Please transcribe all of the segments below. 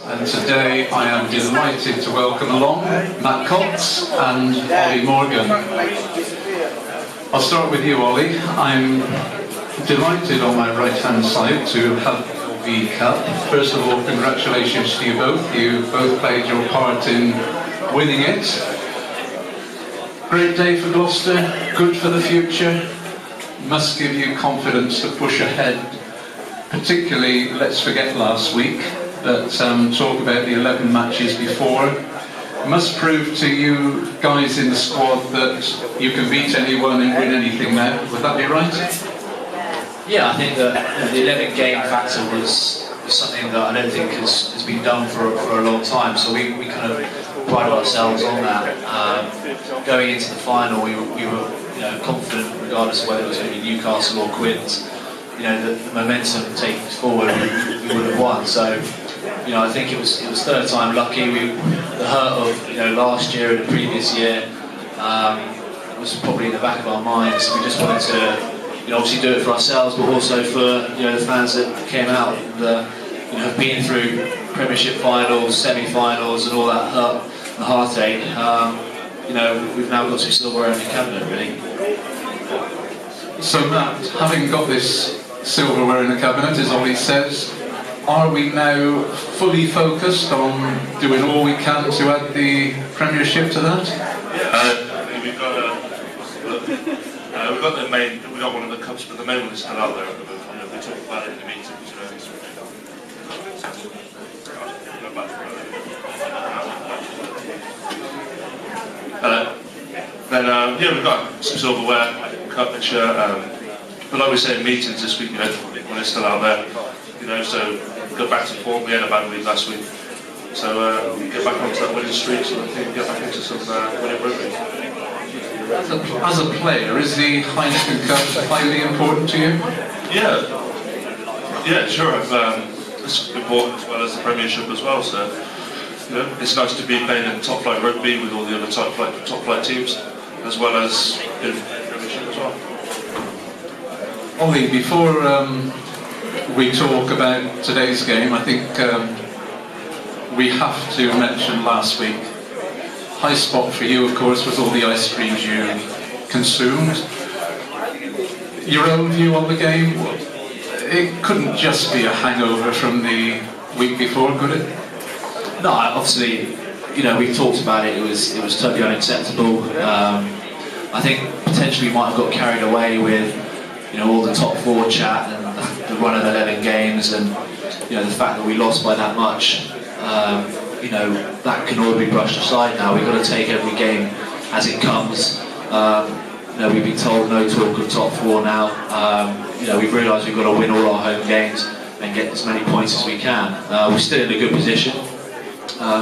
And today I am delighted to welcome along Matt Cox and Olly Morgan. I'll start with you, Olly. I'm delighted on my right-hand side to have the Cup. First of all, congratulations to you both. You both played your part in winning it. Great day for Gloucester, good for the future. Must give you confidence to push ahead. Particularly, let's forget last week, but talk about the 11 matches before. Must prove to you guys in the squad that you can beat anyone and win anything now. Would that be right? Yeah, I think that the 11 game factor was something that I don't think has been done for a long time. So we kind of pride ourselves on that. Going into the final, we were confident, regardless of whether it was going to be Newcastle or Quins. The momentum taking us forward, we would have won. So, I think it was third time lucky. The hurt of last year and the previous year was probably in the back of our minds. We just wanted to obviously do it for ourselves, but also for the fans that came out and have been through Premiership finals, semi-finals, and all that hurt and heartache. We've now got some silverware in the cabinet, really. So Matt, having got this silverware in the cabinet, as Olly says, are we now fully focused on doing all we can to add the Premiership to that? Yeah, we've got the main. We got one of the cups, but the main one is still out there at the moment. We talked about it in the meetings. Then we've got some silverware, cup and shirt. But like we say in meetings this week, when it's still out there, so go back to form. We had a bad week last week, so get back onto that winning streak, so I think get back into some winning rugby. As a player, is the Heineken Cup highly important to you? Yeah, sure. It's important as well as the Premiership as well. So it's nice to be playing in top flight rugby with all the other top flight teams, as well as in Premiership as well. Olly, before we talk about today's game, I think we have to mention last week. High spot for you, of course, was all the ice creams you consumed. Your own view on the game? It couldn't just be a hangover from the week before, could it? No, obviously, we've talked about it. It was totally unacceptable. I think potentially we might have got carried away with all the top four chat and the run of 11 games, and the fact that we lost by that much. That can all be brushed aside now. We've got to take every game as it comes. We've been told no talk of top four now. We've realised we've got to win all our home games and get as many points as we can. We're still in a good position.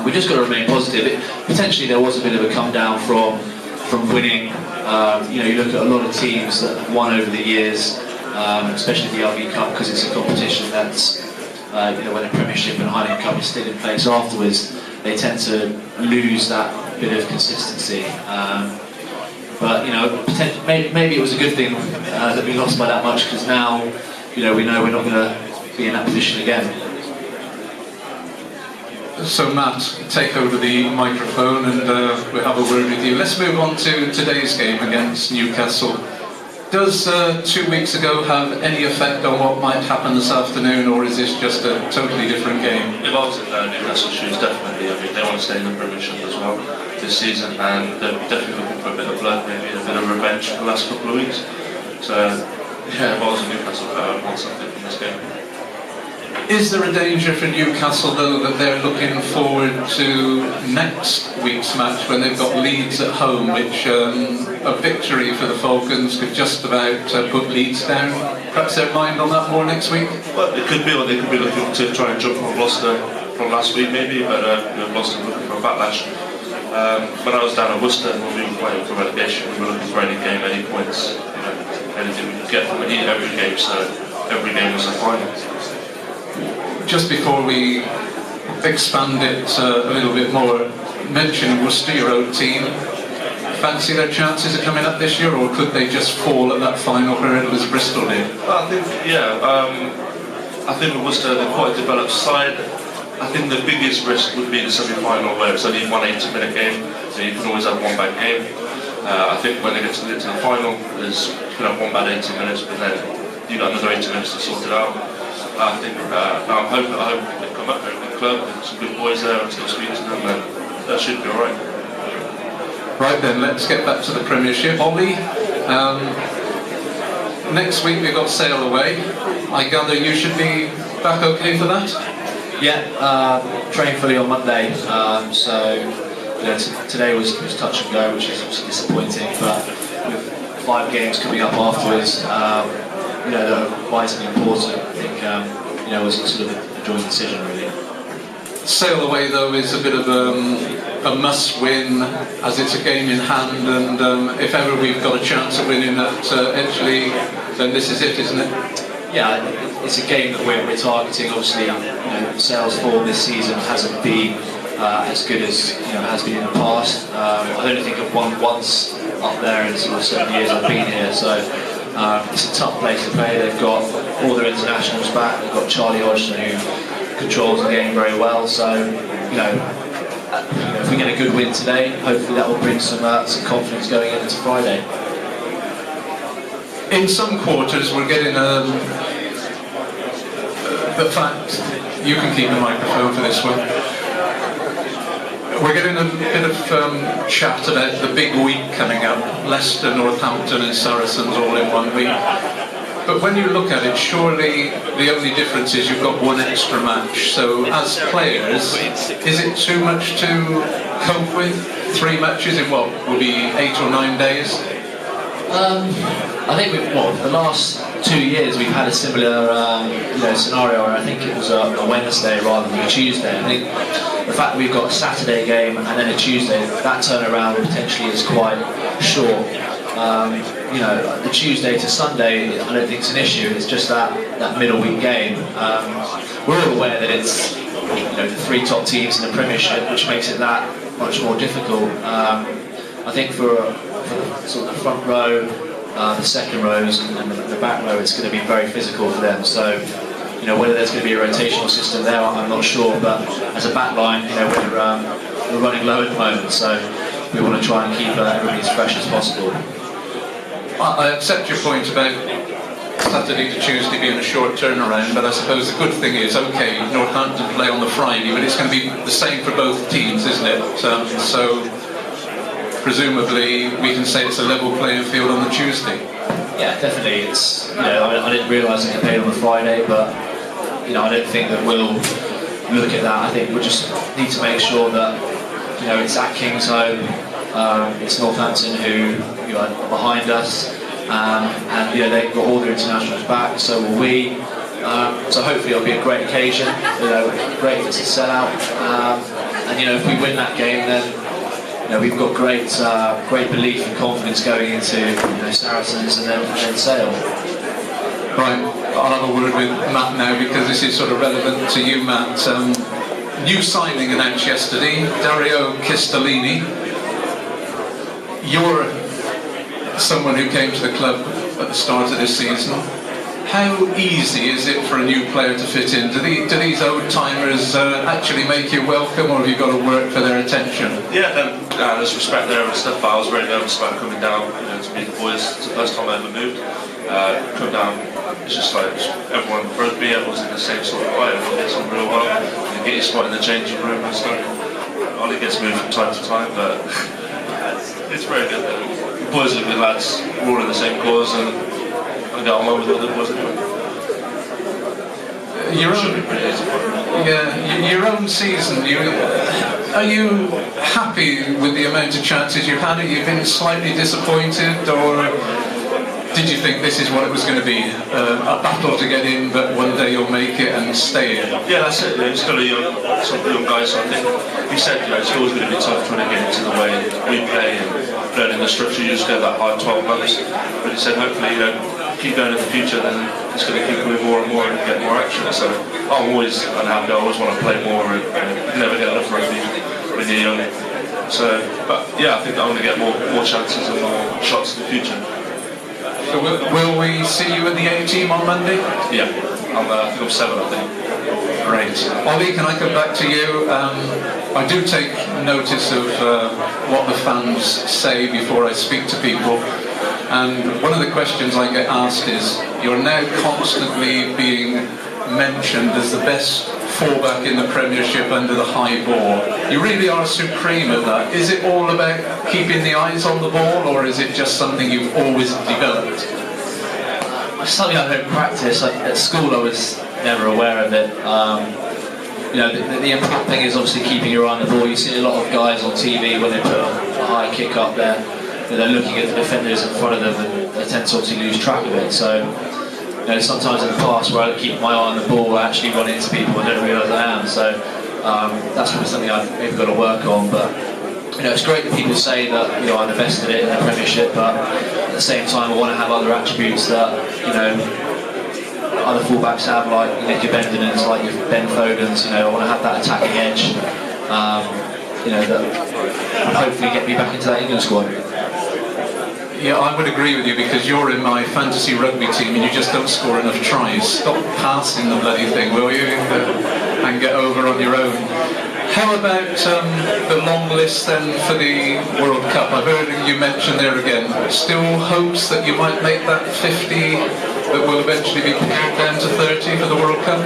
We just got to remain positive. Potentially there was a bit of a come down from winning. You look at a lot of teams that have won over the years, especially the Aviva Cup, because it's a competition that's when the Premiership and Heineken Cup is still in place afterwards, they tend to lose that bit of consistency. But maybe it was a good thing that we lost by that much, because now we know we're not going to be in that position again. So Matt, take over the microphone and we'll have a word with you. Let's move on to today's game against Newcastle. Does 2 weeks ago have any effect on what might happen this afternoon, or is this just a totally different game? If I was in Newcastle shoes, definitely. I mean, they want to stay in the Premiership as well this season, and they're definitely looking for a bit of blood, maybe a bit of revenge for the last couple of weeks. So, yeah, if I was in Newcastle, I would want something from this game. Is there a danger for Newcastle, though, that they're looking forward to next week's match when they've got Leeds at home, which a victory for the Falcons could just about put Leeds down? Perhaps their mind on that more next week? Well, it could be, or they could be looking to try and jump on Gloucester from last week, maybe, but Gloucester looking for a backlash. When I was down at Worcester, when we were playing for relegation, we were looking for any game, any points, anything we could get from every game, so every game was a final. Just before we expand it a little bit more, mention Worcester, your own team. Fancy their chances of coming up this year, or could they just fall at that final hurdle as Bristol did? Well, I think with Worcester, they're quite a developed side. I think the biggest risk would be the semi-final where it's only one 80-minute game, so you can always have one bad game. I think when they get to the final, you can have one bad 80 minutes, but then you've got another 80 minutes to sort it out. I think now I hope they come up, they're a good club, there's some good boys there, I'm still speaking to them, and that should be alright. Right then, let's get back to the Premiership. Olly, next week we've got Sale away. I gather you should be back okay for that? Yeah, trained fully on Monday, so today was touch and go, which is obviously disappointing, but with 5 games coming up afterwards, they're vitally important. I think it was sort of a joint decision really. Sale away though is a bit of a must-win, as it's a game in hand, and if ever we've got a chance of winning at Edgeley, then this is it, isn't it? Yeah, it's a game that we're targeting. Obviously, Sale's form this season hasn't been as good as has been in the past. I don't think I've won once up there in sort of 7 years I've been here, so it's a tough place to play. They've got all their internationals back. They've got Charlie Hodgson who controls the game very well. So if we get a good win today, hopefully that will bring some confidence going into Friday. In some quarters we're getting the fact, you can keep the microphone for this one, we're getting a bit of chat about the big week coming up, Leicester, Northampton and Saracens all in one week. But when you look at it, surely the only difference is you've got one extra match. So as players, is it too much to cope with? 3 matches in what, will be 8 or 9 days? I think the last 2 years we've had a similar scenario where I think it was a Wednesday rather than a Tuesday. I think the fact that we've got a Saturday game and then a Tuesday, that turnaround potentially is quite short. The Tuesday to Sunday, I don't think it's an issue. It's just that middle week game. We're all aware that it's the 3 top teams in the Premiership, which makes it that much more difficult. I think for sort of the front row, the second rows, and the back row, it's going to be very physical for them. So, whether there's going to be a rotational system there, I'm not sure. But as a back line, we're running low at the moment, so we want to try and keep everybody as fresh as possible. I accept your point about Saturday to Tuesday being a short turnaround, but I suppose the good thing is, okay, Northampton play on the Friday, but it's going to be the same for both teams, isn't it? So presumably we can say it's a level playing field on the Tuesday. Yeah, definitely. It's I didn't realise it played on the Friday, but I don't think that we'll look at that. I think we just need to make sure that it's at Kingsholm. It's Northampton who are behind us, and they've got all their internationals back. So will we. So hopefully it'll be a great occasion. Great if it's a sellout, and if we win that game, then we've got great belief and confidence going into Saracens and then Sale. Right, I'll have a word with Matt now because this is sort of relevant to you, Matt. New signing announced yesterday, Dario Chistellini. You're someone who came to the club at the start of this season. How easy is it for a new player to fit in? Do these old-timers actually make you welcome, or have you got to work for their attention? Yeah, there's respect there and stuff, but I was very nervous about coming down to meet the boys. It's the first time I ever moved. Come down, it's just like everyone, rugby, everyone's in the same sort of way, everyone gets on real well. You get your spot in the changing room and stuff. Olly gets moved from time to time, but it's very good. The boys are good lads, we're all in the same cause, and I get on well with the other boys anyway. Your own season, are you happy with the amount of chances you've had? Have you been slightly disappointed, or did you think this is what it was going to be? A battle to get in, but one day you'll make it and stay in? Yeah, that's it. He's still a young guy, so I think he said it's always going to be tough trying to get into the way we play and learning the structure. You just go that hard 12 months. But he said hopefully keep going in the future, then it's going to keep coming more and more and get more action. So I'm always unhappy. I always want to play more, and you never get enough rugby when you're young. So, but yeah, I think that I'm going to get more chances and more shots in the future. So will we see you in the A team on Monday? Yeah, I think I'm 7, I think. Great. Olly, can I come back to you? I do take notice of what the fans say before I speak to people, and one of the questions I get asked is, you're now constantly being mentioned as the best fullback in the Premiership under the high ball. You really are supreme at that. Is it all about keeping the eyes on the ball, or is it just something you've always developed? It's something I don't practice. At school I was never aware of it. You know, the important thing is obviously keeping your eye on the ball. You see a lot of guys on TV when they put a high kick up there, they're looking at the defenders in front of them and they tend to obviously lose track of it. So, you know, sometimes in the past where I keep my eye on the ball, I actually run into people and don't realise I am. So that's probably something I've maybe got to work on. But you know, it's great that people say that, you know, I'm the best at it in the Premiership, but at the same time I want to have other attributes that, you know, other fullbacks have, like your Bendenens, like your Ben Fodens. You know, I want to have that attacking edge, you know, that will hopefully get me back into that England squad. Yeah, I would agree with you, because you're in my fantasy rugby team and you just don't score enough tries. Stop passing the bloody thing, will you? And get over on your own. How about the long list then for the World Cup? I've heard you mention there again. Still hopes that you might make that 50 that will eventually be pared down to 30 for the World Cup?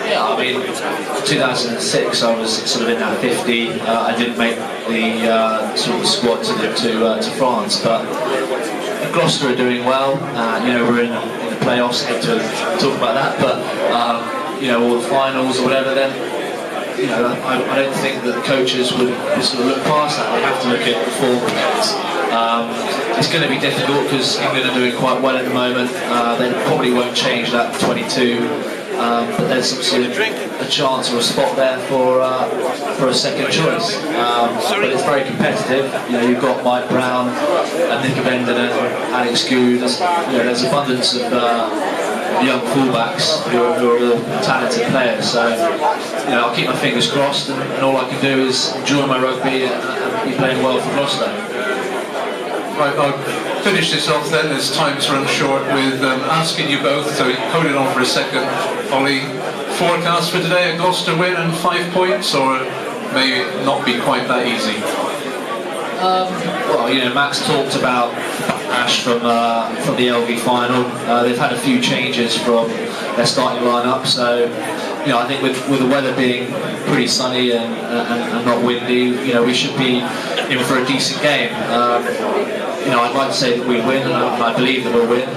Yeah, I mean, 2006 I was sort of in that 50. I didn't make the sort of squad to France, but Gloucester are doing well. You know, we're in the playoffs. I hate to talk about that, but you know, all the finals or whatever. Then, you know, I don't think that the coaches would sort of look past that. They have to look at the form. It's going to be difficult because England are doing quite well at the moment. They probably won't change that 22, but there's obviously a chance or a spot there for a second choice. But it's very competitive. You know, you've got Mike Brown, Nick Bendenen, Alex Good. You know, there's abundance of young fullbacks who are all talented players. So, you know, I'll keep my fingers crossed, and all I can do is enjoy my rugby and be playing well for Gloucester. Right, I'll finish this off then, as time's run short, with asking you both, so hold it on for a second. Olly, forecast for today, a Gloucester win and 5 points, or may it not be quite that easy? Well, you know, Max talked about Ash from the LV final. They've had a few changes from their starting lineup, so you know, I think with the weather being pretty sunny and not windy, you know, we should be in for a decent game. You know, I'd like to say that we win, and I believe that we'll win.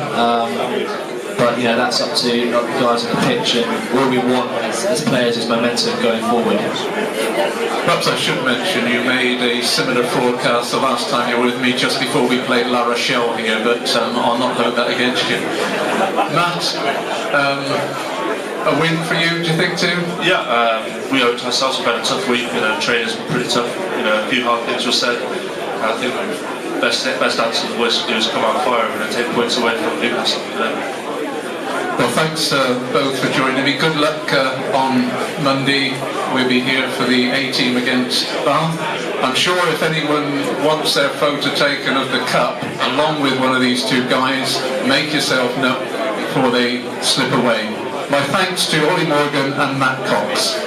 But you know, that's up to the guys on the pitch, and all we want as players is momentum going forward. Perhaps I should mention you made a similar forecast the last time you were with me, just before we played La Rochelle here, but I'll not hold that against you. Matt, a win for you, do you think too? Yeah, we owed ourselves. We've had a tough week. You know, training's been pretty tough. You know, a few hard things were said. I think best answer the boys to do is come out fire and take points away from Newcastle. Well, thanks both for joining me. Good luck on Monday. We'll be here for the A-team against Bath. I'm sure if anyone wants their photo taken of the cup, along with one of these two guys, make yourself known before they slip away. My thanks to Olly Morgan and Matt Cox.